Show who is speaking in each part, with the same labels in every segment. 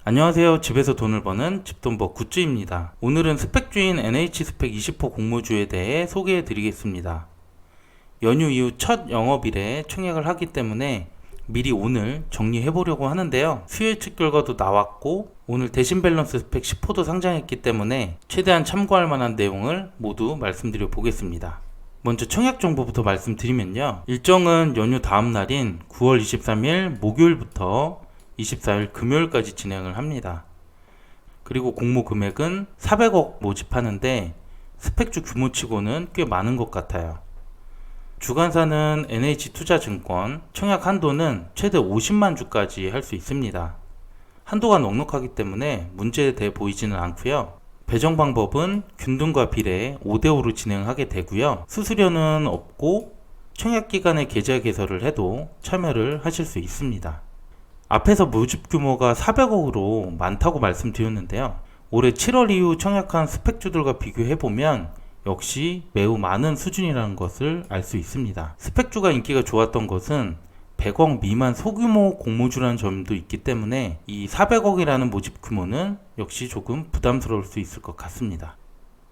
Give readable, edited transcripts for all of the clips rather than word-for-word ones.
Speaker 1: 안녕하세요. 집에서 돈을 버는 집돈버 굿즈입니다. 오늘은 스펙주인 NH스펙 20호 공모주에 대해 소개해 드리겠습니다. 연휴 이후 첫 영업일에 청약을 하기 때문에 미리 오늘 정리해 보려고 하는데요. 수요 예측 결과도 나왔고 오늘 대신 밸런스 스펙 10호도 상장했기 때문에 최대한 참고할 만한 내용을 모두 말씀드려 보겠습니다. 먼저 청약 정보부터 말씀드리면요. 일정은 연휴 다음 날인 9월 23일 목요일부터 24일 금요일까지 진행을 합니다. 그리고 공모 금액은 400억 모집하는데 스펙주 규모치고는 꽤 많은 것 같아요. 주관사는 NH투자증권, 청약 한도는 최대 50만 주까지 할 수 있습니다. 한도가 넉넉하기 때문에 문제돼 보이지는 않고요. 배정 방법은 균등과 비례 5대5로 진행하게 되고요. 수수료는 없고 청약 기간에 계좌 개설을 해도 참여를 하실 수 있습니다. 앞에서 모집 규모가 400억으로 많다고 말씀드렸는데요. 올해 7월 이후 청약한 스펙주들과 비교해보면 역시 매우 많은 수준이라는 것을 알 수 있습니다. 스펙주가 인기가 좋았던 것은 100억 미만 소규모 공모주라는 점도 있기 때문에 이 400억이라는 모집 규모는 역시 조금 부담스러울 수 있을 것 같습니다.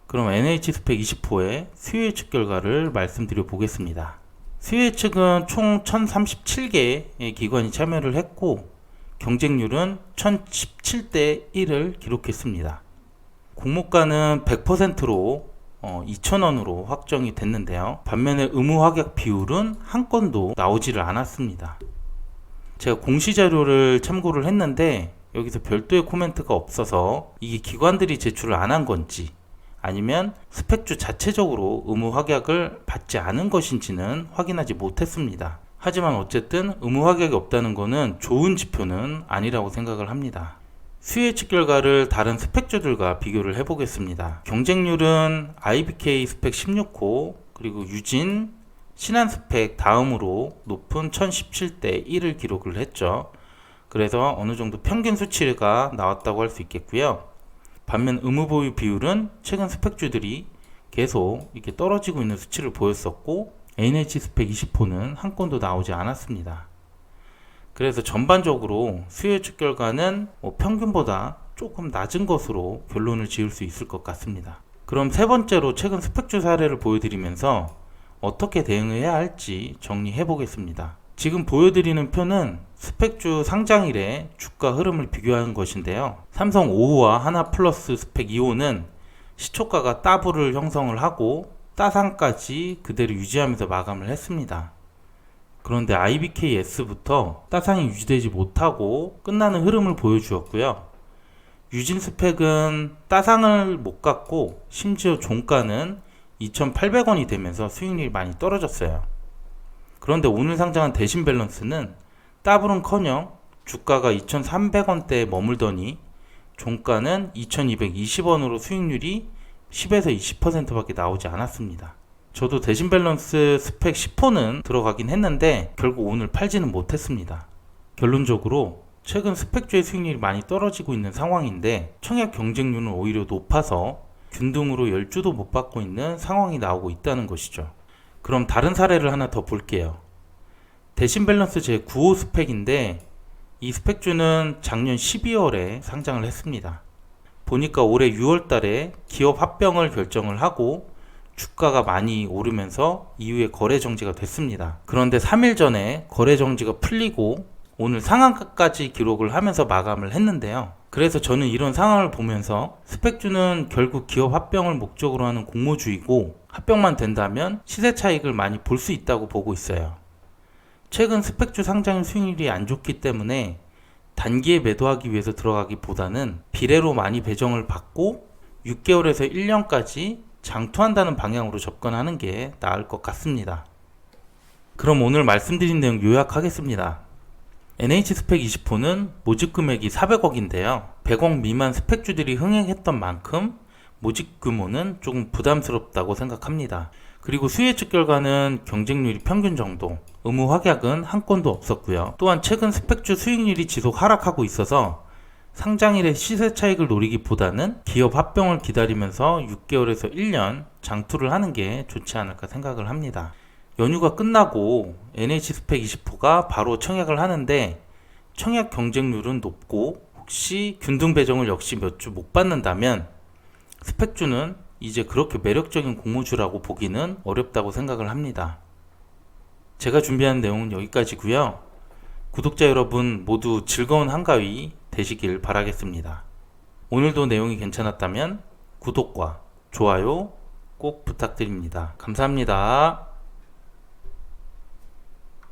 Speaker 1: 그럼 NH스펙 20호의 수요 예측 결과를 말씀드려 보겠습니다. 수요 예측은 총 1037개의 기관이 참여를 했고 경쟁률은 1017대 1을 기록했습니다. 공모가는 100%로 2,000원으로 확정이 됐는데요. 반면에 의무 확약 비율은 한 건도 나오지를 않았습니다. 제가 공시자료를 참고를 했는데 여기서 별도의 코멘트가 없어서 이게 기관들이 제출을 안 한 건지 아니면 스펙주 자체적으로 의무 확약을 받지 않은 것인지는 확인하지 못했습니다. 하지만 어쨌든 의무 확약이 없다는 것은 좋은 지표는 아니라고 생각을 합니다. 수요 예측 결과를 다른 스펙주들과 비교를 해보겠습니다. 경쟁률은 IBK 스펙 16호 그리고 유진, 신한 스펙 다음으로 높은 1017대 1을 기록을 했죠. 그래서 어느 정도 평균 수치가 나왔다고 할 수 있겠고요. 반면 의무 보유 비율은 최근 스펙주들이 계속 이렇게 떨어지고 있는 수치를 보였었고 NH스펙 20호는 한 건도 나오지 않았습니다. 그래서 전반적으로 수요 예측 결과는 평균보다 조금 낮은 것으로 결론을 지을 수 있을 것 같습니다. 그럼 세 번째로 최근 스펙주 사례를 보여드리면서 어떻게 대응해야 할지 정리해 보겠습니다. 지금 보여드리는 표는 스펙주 상장일의 주가 흐름을 비교하는 것인데요. 삼성 5호와 하나플러스 스펙 2호는 시초가가 따블을 형성을 하고 따상까지 그대로 유지하면서 마감을 했습니다. 그런데 IBKS부터 따상이 유지되지 못하고 끝나는 흐름을 보여주었고요. 유진 스펙은 따상을 못 갔고 심지어 종가는 2,800원이 되면서 수익률이 많이 떨어졌어요. 그런데 오늘 상장한 대신 밸런스는 따블은커녕 주가가 2,300원대에 머물더니 종가는 2,220원으로 수익률이 10에서 20%밖에 나오지 않았습니다. 저도 대신 밸런스 스펙 10호는 들어가긴 했는데 결국 오늘 팔지는 못했습니다. 결론적으로 최근 스펙주의 수익률이 많이 떨어지고 있는 상황인데 청약 경쟁률은 오히려 높아서 균등으로 10주도 못 받고 있는 상황이 나오고 있다는 것이죠. 그럼 다른 사례를 하나 더 볼게요. 대신 밸런스 제 9호 스펙인데 이 스펙주는 작년 12월에 상장을 했습니다. 보니까 올해 6월 달에 기업 합병을 결정을 하고 주가가 많이 오르면서 이후에 거래 정지가 됐습니다. 그런데 3일 전에 거래 정지가 풀리고 오늘 상한가까지 기록을 하면서 마감을 했는데요. 그래서 저는 이런 상황을 보면서 스펙주는 결국 기업 합병을 목적으로 하는 공모주이고 합병만 된다면 시세 차익을 많이 볼 수 있다고 보고 있어요. 최근 스펙주 상장일 수익률이 안 좋기 때문에 단기에 매도하기 위해서 들어가기보다는 비례로 많이 배정을 받고 6개월에서 1년까지 장투한다는 방향으로 접근하는 게 나을 것 같습니다. 그럼 오늘 말씀드린 내용 요약하겠습니다. NH스펙 20호는 모집 금액이 400억인데요. 100억 미만 스펙주들이 흥행했던 만큼 모집 규모는 조금 부담스럽다고 생각합니다. 그리고 수요 예측 결과는 경쟁률이 평균 정도, 의무 확약은 한 건도 없었고요. 또한 최근 스펙주 수익률이 지속 하락하고 있어서 상장일의 시세 차익을 노리기보다는 기업 합병을 기다리면서 6개월에서 1년 장투를 하는 게 좋지 않을까 생각을 합니다. 연휴가 끝나고 NH스펙 20호가 바로 청약을 하는데 청약 경쟁률은 높고 혹시 균등 배정을 역시 몇 주 못 받는다면 스펙주는 이제 그렇게 매력적인 공모주라고 보기는 어렵다고 생각을 합니다. 제가 준비한 내용은 여기까지고요. 구독자 여러분 모두 즐거운 한가위 되시길 바라겠습니다. 오늘도 내용이 괜찮았다면 구독과 좋아요 꼭 부탁드립니다. 감사합니다.